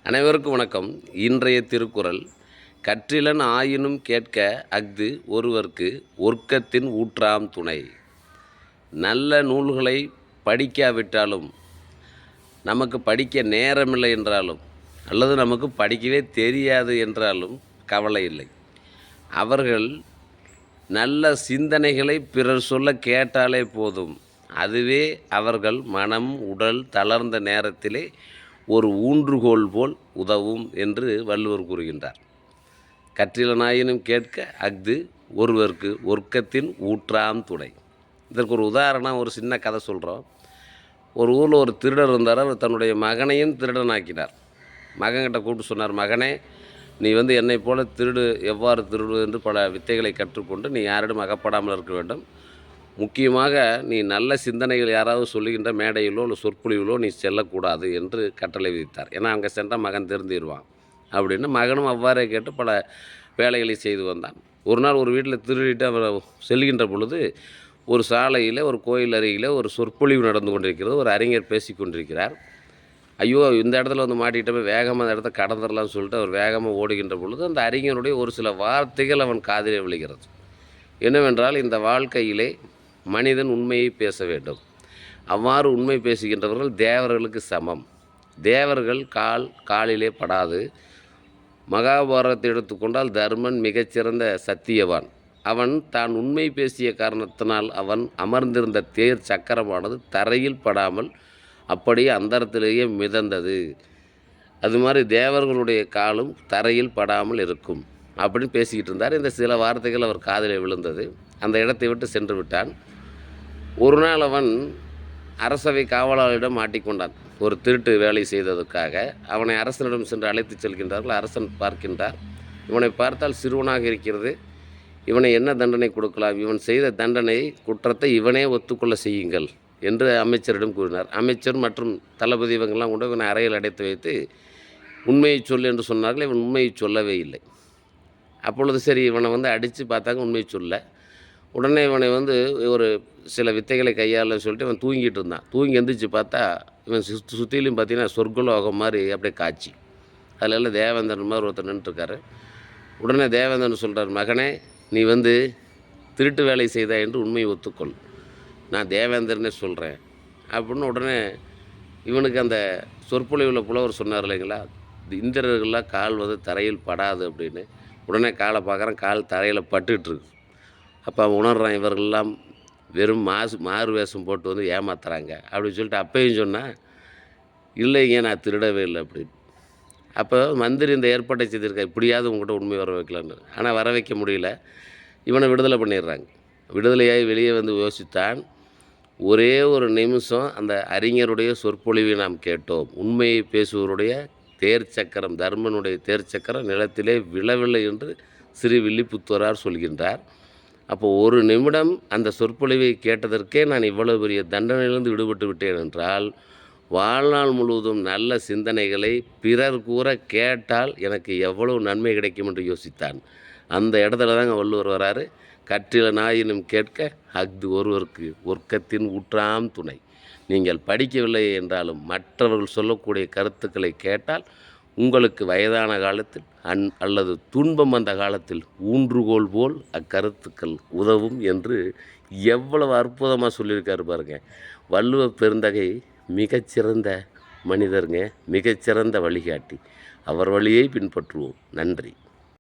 அனைவருக்கும் வணக்கம். இன்றைய திருக்குறள், கற்றிலன் ஆயினும் கேட்க அஃது ஒருவர்க்கு ஒற்கத்தின் ஊற்றாம் துணை. நல்ல நூல்களை படிக்காவிட்டாலும், நமக்கு படிக்க நேரமில்லை என்றாலும், அல்லது நமக்கு படிக்கவே தெரியாது என்றாலும் கவலை இல்லை. அவர்கள் நல்ல சிந்தனைகளை பிறர் சொல்ல கேட்டாலே போதும். அதுவே அவர்கள் மனம் உடல் தளர்ந்த நேரத்திலே ஒரு ஊன்றுகோல் போல் உதவும் என்று வள்ளுவர் கூறுகின்றார். கற்றிலனாயினும் கேட்க அஃது ஒருவர்க்கு ஒற்கத்தின் ஊற்றாம் துணை. இதற்கு ஒரு உதாரணம், ஒரு சின்ன கதை சொல்கிறோம். ஒரு ஊரில் ஒரு திருடர் இருந்தார். அவர் தன்னுடைய மகனையும் திருடனாக்கினார். மகன்கிட்ட கூப்பிட்டு சொன்னார், மகனே, நீ என்னை போல எவ்வாறு திருடு என்று பல வித்தைகளை கற்றுக்கொண்டு நீ யாரிடம் அகப்படாமல் இருக்க வேண்டும். முக்கியமாக நீ நல்ல சிந்தனைகள் யாராவது சொல்லுகின்ற மேடையிலோ இல்லை சொற்பொழிவிலோ நீ செல்லக்கூடாது என்று கட்டளை விதித்தார். ஏன்னா அங்கே சென்றால் மகன் திருந்திடுவான் அப்படின்னு. மகனும் அவ்வாறே கேட்டு பல வேலைகளை செய்து வந்தான். ஒரு நாள் ஒரு வீட்டில் திருடிட்டு அவர் செல்கின்ற பொழுது ஒரு சாலையில் ஒரு கோயில் அருகில் ஒரு சொற்பொழிவு நடந்து கொண்டிருக்கிறது. ஒரு அறிஞர் பேசி கொண்டிருக்கிறார். ஐயோ, இந்த இடத்துல மாட்டிக்கிட்டே வேகமாக அந்த இடத்த கடந்துடலாம்னு சொல்லிட்டு அவர் வேகமாக ஓடுகின்ற பொழுது அந்த அறிஞருடைய ஒரு சில வார்த்தைகள் அவன் காதிலே விழுகிறது. என்னவென்றால், இந்த வாழ்க்கையிலே மனிதன் உண்மையை பேச வேண்டும். அவ்வாறு உண்மை பேசுகின்றவர்கள் தேவர்களுக்கு சமம். தேவர்கள் காலிலே படாது. மகாபாரதத்தை எடுத்துக்கொண்டால் தர்மன் மிகச்சிறந்த சத்தியவான். அவன் தான் உண்மை பேசிய காரணத்தினால் அவன் அமர்ந்திருந்த தேர் சக்கரமானது தரையில் படாமல் அப்படியே அந்தரத்திலேயே மிதந்தது. அது மாதிரி தேவர்களுடைய காலும் தரையில் படாமல் இருக்கும் அப்படின்னு பேசிக்கிட்டு இருந்தார். இந்த சில வார்த்தைகள் அவர் காதில் விழுந்தது. அந்த இடத்தை விட்டு சென்று விட்டான். ஒரு நாள் அவன் அரசவை காவலாளரிடம் மாட்டிக்கொண்டான். ஒரு திருட்டு வேலை செய்ததற்காக அவனை அரசனிடம் சென்று அழைத்து செல்கின்றார்கள். அரசன் பார்க்கின்றார். இவனை பார்த்தால் சிறுவனாக இருக்கிறது. இவனை என்ன தண்டனை கொடுக்கலாம்? இவன் செய்த தண்டனை குற்றத்தை இவனே ஒத்துக்கொள்ள செய்யுங்கள் என்று அமைச்சரிடம் கூறினார். அமைச்சர் மற்றும் தளபதி இவங்கெல்லாம் கொண்டு இவனை அறையில் அடைத்து வைத்து உண்மையை சொல் என்று சொன்னார்கள். இவன் உண்மையை சொல்லவே இல்லை. அப்பொழுது சரி, இவனை அடித்து பார்த்தாங்க, உண்மையை சொல்ல. உடனே இவனை ஒரு சில வித்தைகளை கையாள சொல்லிட்டு இவன் தூங்கிட்டு இருந்தான். தூங்கி எந்திரிச்சு பார்த்தா இவன் சுற்றிலையும் பார்த்தீங்கன்னா சொர்க்கலோகம் மாதிரி அப்படியே காட்சி. அதிலெல்லாம் தேவேந்திரன் மாதிரி ஒருத்தர் நின்றுருக்காரு. உடனே தேவேந்திரன் சொல்கிறார், மகனே, நீ திருட்டு வேலை செய்தா என்று உண்மையை ஒத்துக்கொள். நான் தேவேந்திரனே சொல்கிறேன் அப்படின்னு. உடனே இவனுக்கு அந்த சொற்பொழிவில் புலவர் சொன்னார் இல்லைங்களா, இந்திரர்கள்லாம் கால் தரையில் படாது அப்படின்னு. உடனே காலை பார்க்குறான், கால் தரையில் பட்டுக்கிட்டுருக்கு. அப்போ அவன் உணர்றான், இவர்கள்லாம் வெறும் மாறு வேஷம் போட்டு ஏமாத்துறாங்க அப்படின்னு சொல்லிட்டு அப்பையும் சொன்னால், இல்லைங்க, நான் திருடவே இல்லை அப்படின்னு. அப்போ மந்திரி இந்த ஏற்பாட்டை செய்திருக்கா, இப்படியாவது உங்கள்கிட்ட உண்மை வர வைக்கலான்னு. ஆனால் வர வைக்க முடியல. இவனை விடுதலை பண்ணிடுறாங்க. விடுதலையாகி வெளியே யோசித்தான். ஒரே ஒரு நிமிஷம் அந்த அறிஞருடைய சொற்பொழிவை நாம் கேட்டோம். உண்மையை பேசுவருடைய தேர் சக்கரம், தர்மனுடைய தேர் சக்கரம் நிலத்திலே விழவில்லை என்று ஸ்ரீவில்லிபுத்தூரார் சொல்கின்றார். அப்போ ஒரு நிமிடம் அந்த சொற்பொழிவை கேட்டதற்கே நான் இவ்வளவு பெரிய தண்டனையிலிருந்து விடுபட்டு விட்டேன் என்றால், வாழ்நாள் முழுவதும் நல்ல சிந்தனைகளை பிறர் கூற கேட்டால் எனக்கு எவ்வளவு நன்மை கிடைக்கும் என்று யோசித்தான். அந்த இடத்துல தாங்க வள்ளுவர் வராரு. கற்றிலனாயினும் கேட்க அஃது ஒருவர்க்கு ஒற்கத்தின் ஊற்றாம் துணை. நீங்கள் படிக்கவில்லை என்றாலும் மற்றவர்கள் சொல்லக்கூடிய கருத்துக்களை கேட்டால் உங்களுக்கு வயதான காலத்தில் அல்லது துன்பம் வந்த காலத்தில் ஊன்றுகோல் போல் அக்கருத்துக்கள் உதவும் என்று எவ்வளவு அற்புதமாக சொல்லியிருக்காரு பாருங்க. வள்ளுவ பெருந்தகை மிகச்சிறந்த மனிதருங்க, மிகச்சிறந்த வழிகாட்டி. அவர் வழியை பின்பற்றுவோம். நன்றி.